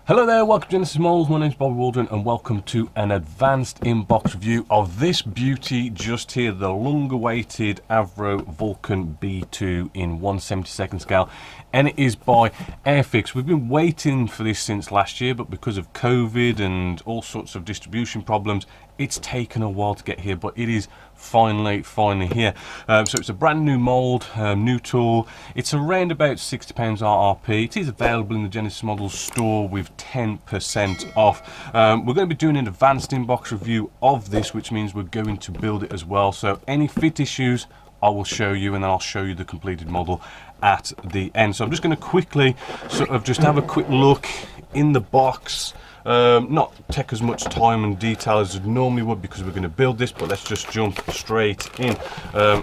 Hello there, welcome to Genesis Models. My name is Bobby Waldron and welcome to an advanced inbox review of this beauty just here, the long-awaited Avro Vulcan B.2 in 1/72nd scale, and it is by Airfix. We've been waiting for this since last year, but because of COVID and all sorts of distribution problems, it's taken a while to get here, but it is finally here. So it's a brand new mold, new tool. It's around about £60 RRP. It is available in the Genesis Models store with 10% off. We're going to be doing an advanced inbox review of this, which means we're going to build it as well. So any fit issues I will show you, and then I'll show you the completed model at the end. So I'm just going to quickly sort of just have a quick look in the box. Not take as much time and detail as it normally would because we're going to build this, but let's just jump straight in.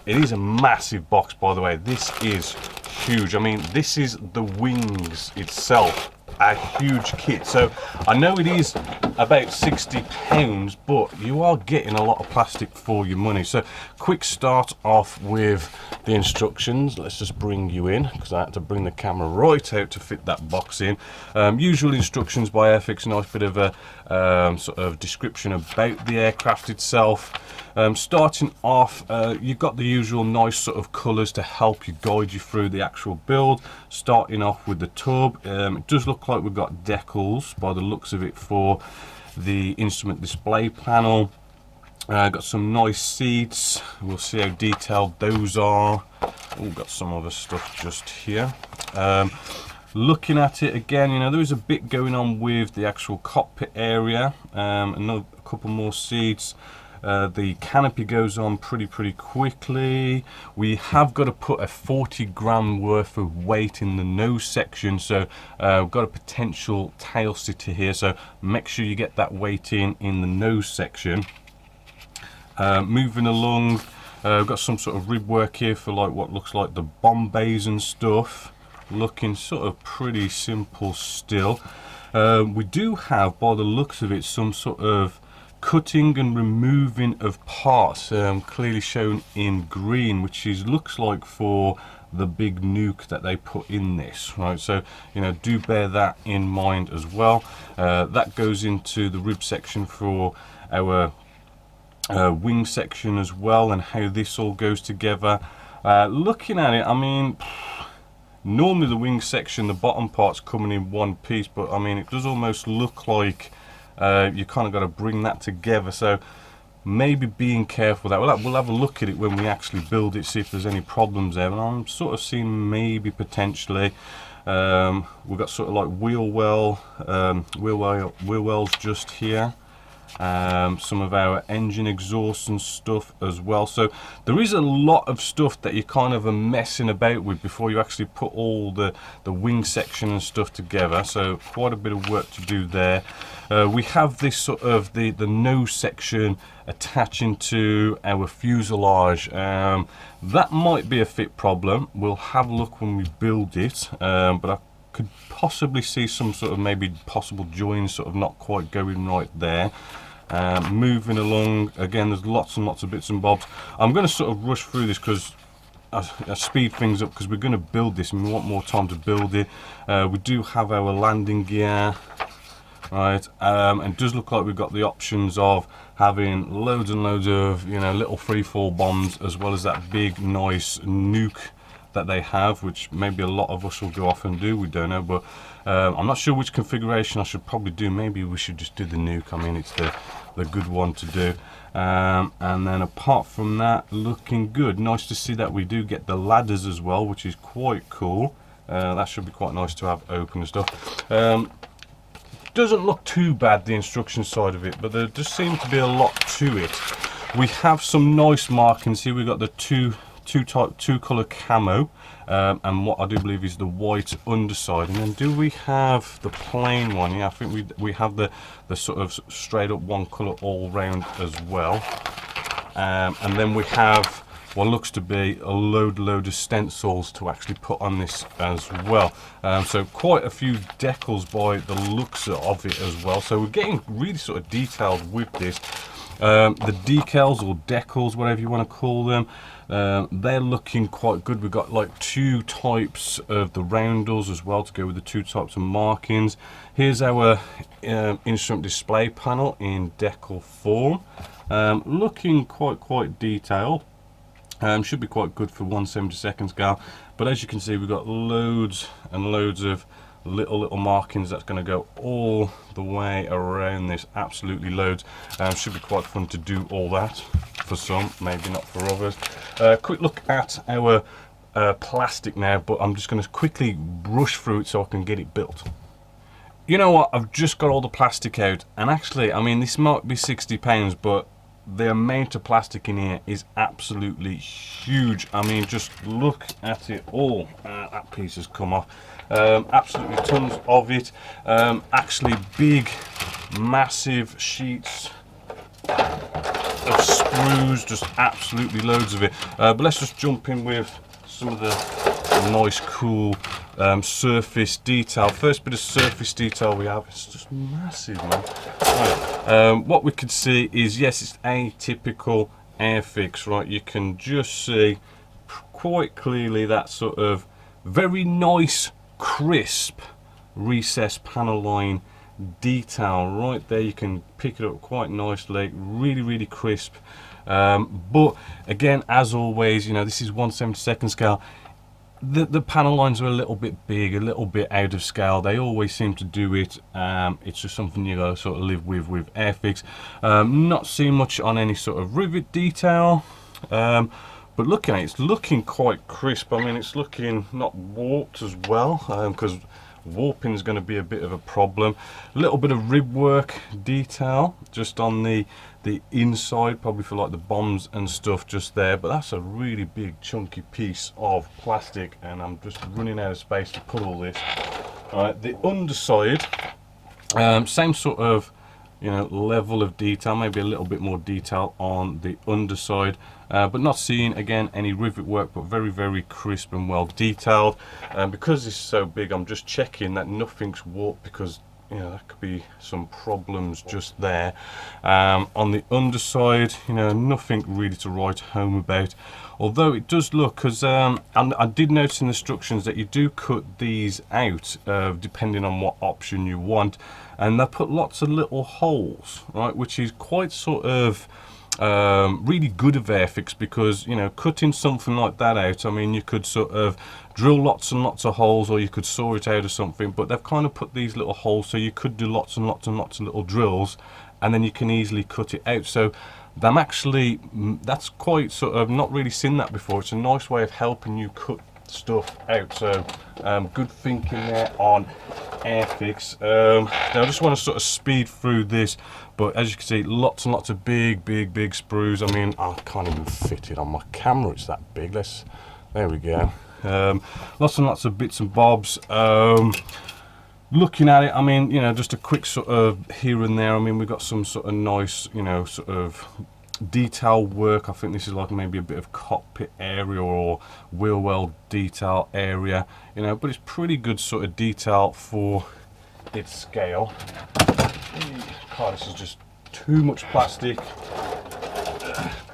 It is a massive box, by the way. This is huge. I mean, this is the wings itself, a huge kit. So I know it is about £60, but you are getting a lot of plastic for your money. So quick start off with the instructions. Let's just bring you in because I had to bring the camera right out to fit that box in. Usual instructions by Airfix, a nice bit of a sort of description about the aircraft itself. Starting off, you've got the usual nice sort of colours to help you guide you through the actual build. Starting off with the tub, it does look like we've got decals by the looks of it for the instrument display panel. Got some nice seats. We'll see how detailed those are. Oh, got some other stuff just here. Looking at it again, you know, there is a bit going on with the actual cockpit area. A couple more seats. The canopy goes on pretty quickly. We have got to put a 40 gram worth of weight in the nose section, so we've got a potential tail sitter here, so make sure you get that weight in the nose section. Moving along, we've got some sort of rib work here for like what looks like the bomb bays and stuff. Looking sort of pretty simple still. We do have, by the looks of it, some sort of cutting and removing of parts, clearly shown in green, which looks like for the big nuke that they put in this, right? So, you know, do bear that in mind as well. That goes into the rib section for our wing section as well, and how this all goes together. Looking at it, I mean, normally the wing section, the bottom part's coming in one piece, but I mean, it does almost look like you kind of got to bring that together, so maybe being careful with that. We'll have a look at it when we actually build it, see if there's any problems there, and I'm sort of seeing maybe potentially we've got sort of like wheel wells just here. Some of our engine exhausts and stuff as well, so there is a lot of stuff that you kind of are messing about with before you actually put all the wing section and stuff together, so quite a bit of work to do there. We have this sort of the nose section attaching to our fuselage. That might be a fit problem. We'll have a look when we build it, but I could possibly see some sort of maybe possible joins sort of not quite going right there. Moving along, again, there's lots and lots of bits and bobs. I'm going to sort of rush through this because I speed things up because we're going to build this and we want more time to build it. We do have our landing gear, right, and it does look like we've got the options of having loads and loads of, you know, little free fall bombs, as well as that big nice nuke that they have, which maybe a lot of us will go off and do, we don't know, but I'm not sure which configuration I should probably do. Maybe we should just do the nuke. I mean, it's the good one to do. And then apart from that, looking good. Nice to see that we do get the ladders as well, which is quite cool. That should be quite nice to have open and stuff. Doesn't look too bad, the instruction side of it, but there does seem to be a lot to it. We have some nice markings here. We've got the two color camo, and what I do believe is the white underside, and then do we have the plain one? Yeah, I think we have the sort of straight up one color all round as well, and then we have what looks to be a load of stencils to actually put on this as well. So quite a few decals by the looks of it as well, so we're getting really sort of detailed with this. The decals or decals, whatever you want to call them, they're looking quite good. We've got like 2 types of the roundels as well to go with the 2 types of markings. Here's our instrument display panel in decal form, looking quite detailed. Should be quite good for 1/72 scale, but as you can see, we've got loads and loads of little markings that's going to go all the way around this. Absolutely loads. Should be quite fun to do all that for some, maybe not for others. Quick look at our plastic now, but I'm just going to quickly brush through it so I can get it built. You know what, I've just got all the plastic out, and actually, I mean, this might be £60, but the amount of plastic in here is absolutely huge. I mean, just look at it all. That piece has come off. Absolutely tons of it. Actually big, massive sheets of sprues, just absolutely loads of it. But let's just jump in with some of the nice, cool surface detail. First bit of surface detail we have, it's just massive, man. Right. What we could see is, yes, it's a typical Airfix, right? You can just see quite clearly that sort of very nice, crisp recessed panel line detail right there. You can pick it up quite nicely, really crisp. But again, as always, you know, this is 1/72 scale. The panel lines are a little bit big, a little bit out of scale. They always seem to do it. It's just something you gotta sort of live with Airfix. Not seeing much on any sort of rivet detail, but looking at it, it's looking quite crisp. I mean, it's looking not warped as well, because warping is going to be a bit of a problem. A little bit of rib work detail just on the inside, probably for like the bombs and stuff just there, but that's a really big chunky piece of plastic, and I'm just running out of space to put all this. All right, the underside, same sort of, you know, level of detail, maybe a little bit more detail on the underside, but not seeing again any rivet work, but very crisp and well detailed. Because this is so big, I'm just checking that nothing's warped, because you know that could be some problems just there. On the underside, you know, nothing really to write home about, although it does look, because and I did notice in the instructions that you do cut these out depending on what option you want, and they put lots of little holes, right, which is quite sort of really good of Airfix, because you know, cutting something like that out, I mean, you could sort of drill lots and lots of holes, or you could saw it out or something, but they've kind of put these little holes so you could do lots and lots of little drills, and then you can easily cut it out. So them actually, that's quite sort of, not really seen that before. It's a nice way of helping you cut stuff out. So good thinking there on Airfix. Now I just want to sort of speed through this, but as you can see, lots and lots of big sprues. I mean, I can't even fit it on my camera, it's that big. There we go. Lots and lots of bits and bobs. Looking at it, I mean, you know, just a quick sort of here and there. I mean, we've got some sort of nice, you know, sort of detail work. I think this is like maybe a bit of cockpit area or wheel well detail area, you know, but it's pretty good sort of detail for its scale. God, this is just too much plastic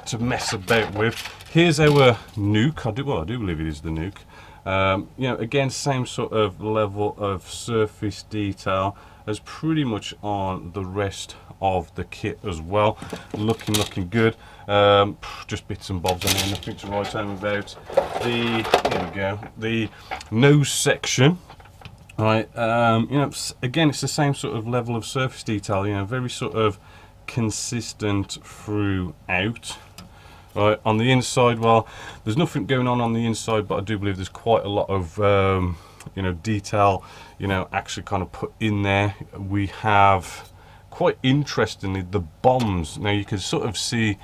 to mess about with. Here's our nuke. I do believe it is the nuke. You know, again, same sort of level of surface detail as pretty much on the rest of the kit as well. Looking good. Just bits and bobs on there, nothing to write home about. Here we go, the nose section. Right, you know, again, it's the same sort of level of surface detail, you know, very sort of consistent throughout. Right, on the inside, well, there's nothing going on the inside, but I do believe there's quite a lot of you know, detail, you know, actually kind of put in there. We have, quite interestingly, the bombs. Now you can sort of see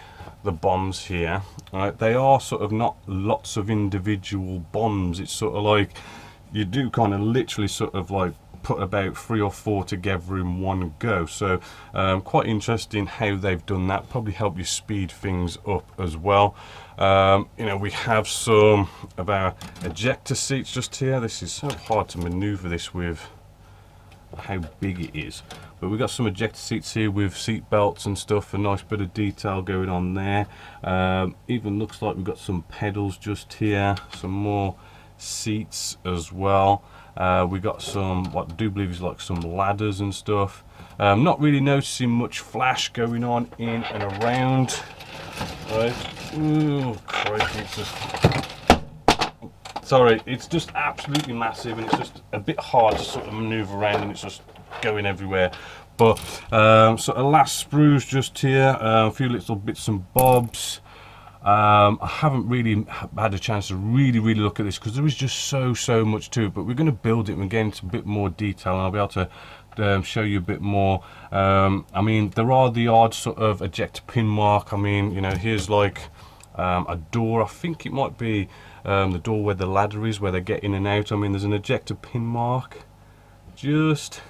the bombs here, right? They are sort of not lots of individual bombs. It's sort of like you do kind of literally sort of like put about 3 or 4 together in one go. So quite interesting how they've done that. Probably help you speed things up as well. You know, we have some of our ejector seats just here. This is so hard to maneuver this with how big it is. But we've got some ejector seats here with seat belts and stuff, a nice bit of detail going on there. Even looks like we've got some pedals just here, some more seats as well. We got some, what I do believe is like some ladders and stuff. Not really noticing much flash going on in and around. Right. Ooh, crikey, it's just, sorry, it's just absolutely massive, and it's just a bit hard to sort of maneuver around, and it's just going everywhere. But sort of last sprues just here, a few little bits and bobs. I haven't really had a chance to really look at this because there is just so much to it, but we're going to build it and get into a bit more detail, and I'll be able to show you a bit more. I mean, there are the odd sort of ejector pin mark. I mean, you know, here's like a door. I think it might be the door where the ladder is, where they get in and out. I mean, there's an ejector pin mark just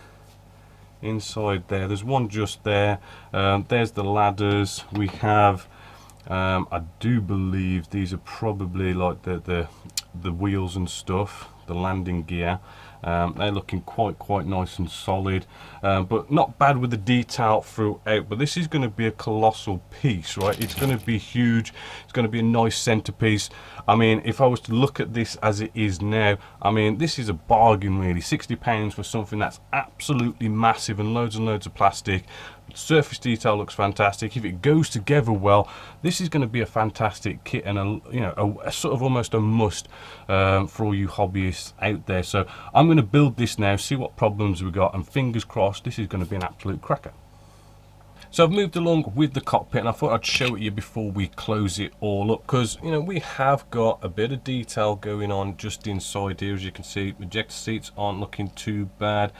inside there. There's one just there. There's the ladders. We have I do believe these are probably like the wheels and stuff, the landing gear. They're looking quite nice and solid, but not bad with the detail throughout. But this is going to be a colossal piece, right? It's going to be huge. It's going to be a nice centerpiece. I mean, if I was to look at this as it is now, I mean, this is a bargain really. £60 for something that's absolutely massive and loads of plastic. Surface detail looks fantastic. If it goes together well, this is going to be a fantastic kit, and a sort of almost a must for all you hobbyists out there. So I'm going to build this now, see what problems we got, and fingers crossed this is going to be an absolute cracker. So I've moved along with the cockpit, and I thought I'd show it you before we close it all up, because you know we have got a bit of detail going on just inside here. As you can see, ejector seats aren't looking too bad.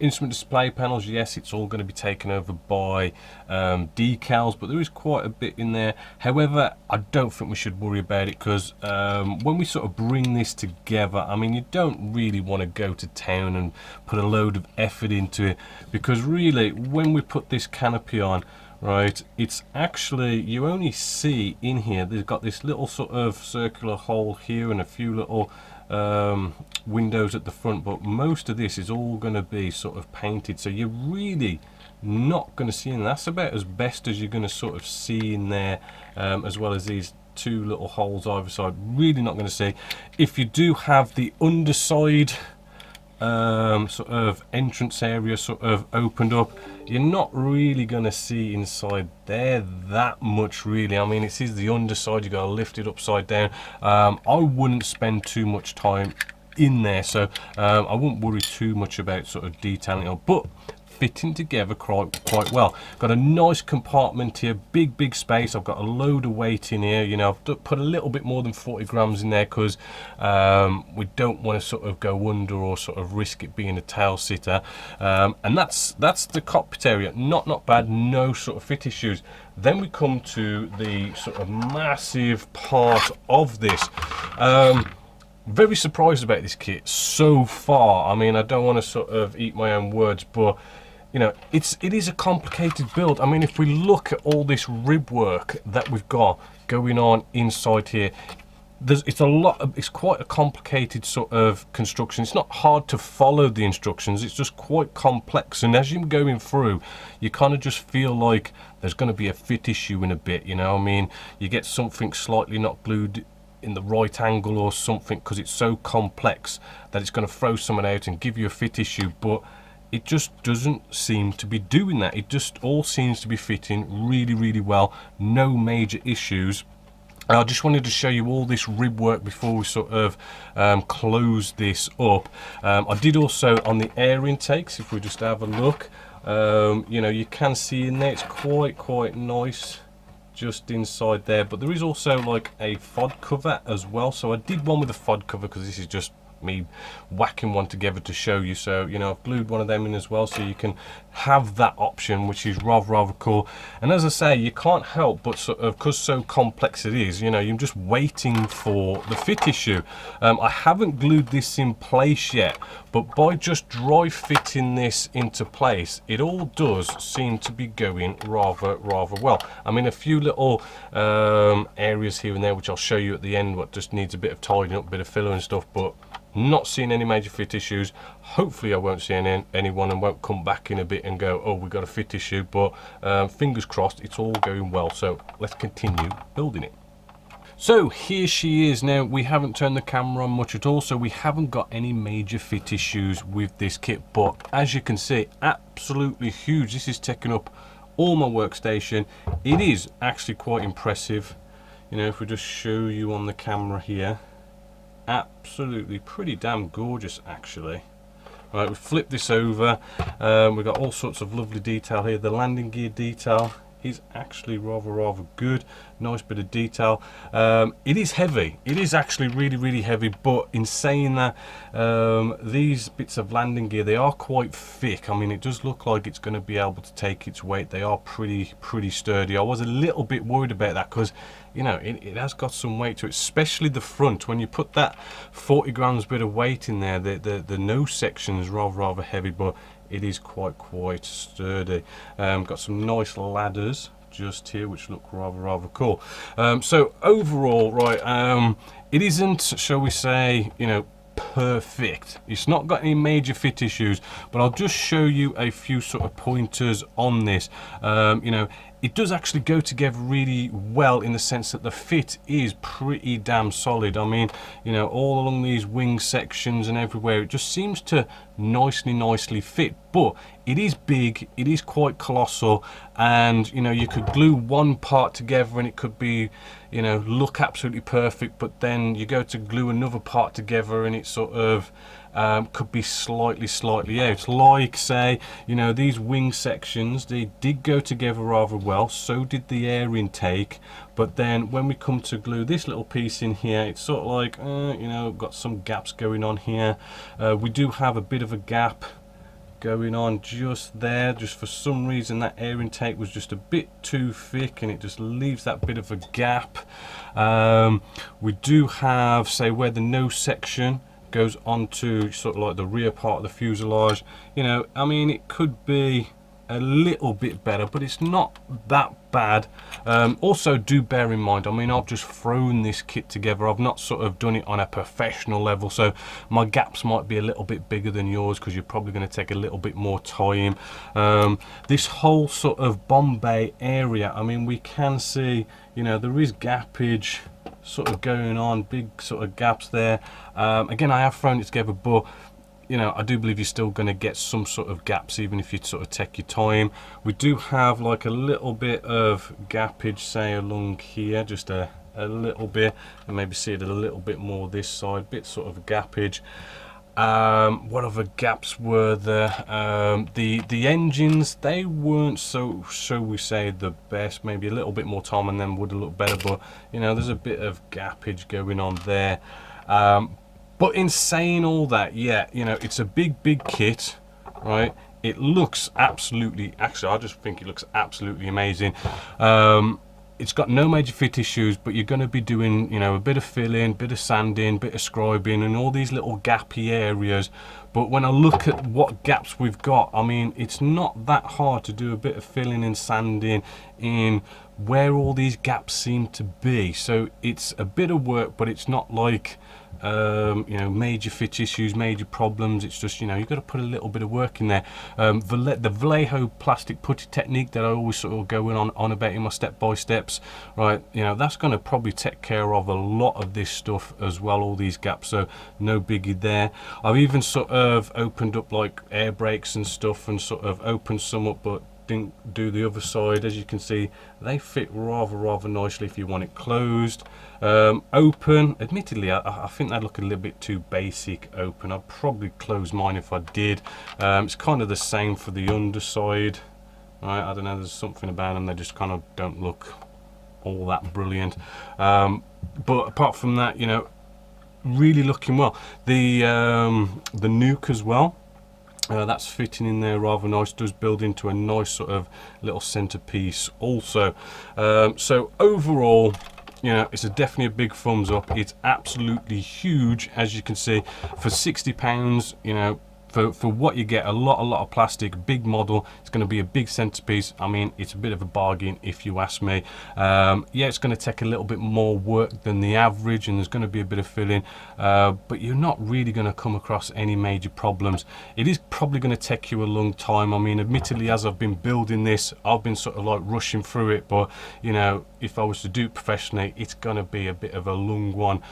Instrument display panels, yes, it's all going to be taken over by decals, but there is quite a bit in there. However, I don't think we should worry about it, because when we sort of bring this together, I mean, you don't really want to go to town and put a load of effort into it, because really when we put this canopy on, right, it's actually, you only see in here, they've got this little sort of circular hole here and a few little windows at the front, but most of this is all going to be sort of painted, so you're really not going to see, and that's about as best as you're going to sort of see in there, as well as these two little holes either side. Really not going to see. If you do have the underside sort of entrance area sort of opened up, you're not really going to see inside there that much really. I mean, it is the underside, you got to lift it upside down. I wouldn't spend too much time in there, so I wouldn't worry too much about sort of detailing it, but fitting together quite well. Got a nice compartment here, big space. I've got a load of weight in here. You know, I've put a little bit more than 40 grams in there because we don't want to sort of go under or sort of risk it being a tail sitter. And that's the cockpit area. Not bad. No sort of fit issues. Then we come to the sort of massive part of this. Very surprised about this kit so far. I mean, I don't want to sort of eat my own words, but you know, it is a complicated build. I mean, if we look at all this rib work that we've got going on inside here, it's quite a complicated sort of construction. It's not hard to follow the instructions, it's just quite complex, and as you're going through, you kind of just feel like there's going to be a fit issue in a bit, you know. I mean, you get something slightly not glued in the right angle or something because it's so complex that it's going to throw someone out and give you a fit issue, but it just doesn't seem to be doing that. It just all seems to be fitting really well, no major issues. I just wanted to show you all this rib work before we sort of close this up. I did also on the air intakes, if we just have a look, you know, you can see in there it's quite nice just inside there, but there is also like a FOD cover as well. So I did one with a FOD cover because this is just me whacking one together to show you. So you know, I've glued one of them in as well, so you can have that option, which is rather cool. And as I say, you can't help but sort of, because so complex it is, you know, you're just waiting for the fit issue. I haven't glued this in place yet, but by just dry fitting this into place, it all does seem to be going rather well. I mean, a few little areas here and there which I'll show you at the end what just needs a bit of tidying up, a bit of filler and stuff, but Not seeing any major fit issues. Hopefully I won't see anyone and won't come back in a bit and go, oh, we've got a fit issue, but fingers crossed it's all going well. So let's continue building it. So here she is. Now, we haven't turned the camera on much at all, so we haven't got any major fit issues with this kit, but as you can see, absolutely huge. This is taking up all my workstation. It is actually quite impressive. You know, if we just show you on the camera here, absolutely pretty damn gorgeous actually. Right, we flip this over, we've got all sorts of lovely detail here. The landing gear detail is actually rather good. Nice bit of detail. It is heavy. It is actually really heavy, but in saying that, these bits of landing gear, they are quite thick. I mean, it does look like it's going to be able to take its weight. They are pretty sturdy. I was a little bit worried about that because, you know, it has got some weight to it, especially the front. When you put that 40 grams bit of weight in there, the nose section is rather heavy, but it is quite sturdy. Got some nice ladders just here which look rather cool. So overall, right, it isn't, shall we say, you know, perfect. It's not got any major fit issues, but I'll just show you a few sort of pointers on this. You know, it does actually go together really well in the sense that the fit is pretty damn solid. I mean, you know, all along these wing sections and everywhere, it just seems to nicely fit. But it is big, it is quite colossal, and you know, you could glue one part together and it could be, you know, look absolutely perfect, but then you go to glue another part together and it sort of could be slightly out. Like, say, you know, these wing sections, they did go together rather well, so did the air intake, but then when we come to glue this little piece in here, it's sort of like, you know, got some gaps going on here. We do have a bit of a gap going on just there. Just for some reason that air intake was just a bit too thick and it just leaves that bit of a gap. We do have, say, where the nose section goes onto sort of like the rear part of the fuselage, you know, I mean, it could be a little bit better, but it's not that bad. Also, do bear in mind, I mean, I've just thrown this kit together. I've not sort of done it on a professional level, so my gaps might be a little bit bigger than yours because you're probably going to take a little bit more time. This whole sort of bomb bay area, I mean, we can see, you know, there is gappage sort of going on, big sort of gaps there. Again, I have thrown it together, but you know, I do believe you're still going to get some sort of gaps even if you sort of take your time. We do have like a little bit of gappage, say, along here, just a little bit, and maybe see it a little bit more this side, bit sort of gappage. What other gaps were there? The engines, they weren't so, shall we say, the best. Maybe a little bit more time and then would have looked better, but you know, there's a bit of gappage going on there. But in saying all that, yeah, you know, it's a big kit, right? It looks absolutely, actually, I just think it looks absolutely amazing. It's got no major fit issues, but you're going to be doing, you know, a bit of filling, bit of sanding, bit of scribing, and all these little gappy areas. But when I look at what gaps we've got, I mean, it's not that hard to do a bit of filling and sanding in where all these gaps seem to be. So it's a bit of work, but it's not like, you know, major fit issues, major problems. It's just, you know, you've got to put a little bit of work in there. The Vallejo plastic putty technique that I always sort of go on about in my step-by-steps, right, you know, that's going to probably take care of a lot of this stuff as well, all these gaps, so no biggie there. I've even sort of opened up like air brakes and stuff and sort of opened some up, but didn't do the other side. As you can see, they fit rather nicely if you want it closed. Open, admittedly, I think that'd look a little bit too basic open. I'd probably close mine if I did. It's kind of the same for the underside, right? I don't know, there's something about them, they just kind of don't look all that brilliant. But apart from that, you know, really looking well. The nuke as well, that's fitting in there rather nice, does build into a nice sort of little centerpiece also. So overall, you know, it's definitely a big thumbs up. It's absolutely huge, as you can see. For £60, you know, for what you get, a lot of plastic, big model. It's going to be a big centerpiece. I mean, it's a bit of a bargain if you ask me. Yeah, it's going to take a little bit more work than the average, and there's going to be a bit of filling, but you're not really going to come across any major problems. It is probably going to take you a long time. I mean, admittedly, as I've been building this, I've been sort of like rushing through it, but you know, if I was to do it professionally, it's going to be a bit of a long one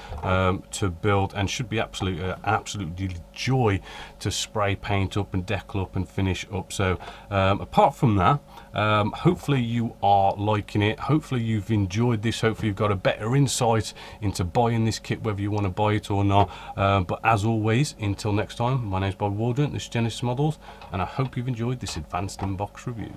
to build, and should be absolutely joy to spray paint up and decal up and finish up. So apart from that, hopefully you are liking it, hopefully you've enjoyed this, hopefully you've got a better insight into buying this kit, whether you want to buy it or not. But as always, until next time, my name's Bob Waldron, this is Genesis Models, and I hope you've enjoyed this advanced inbox review.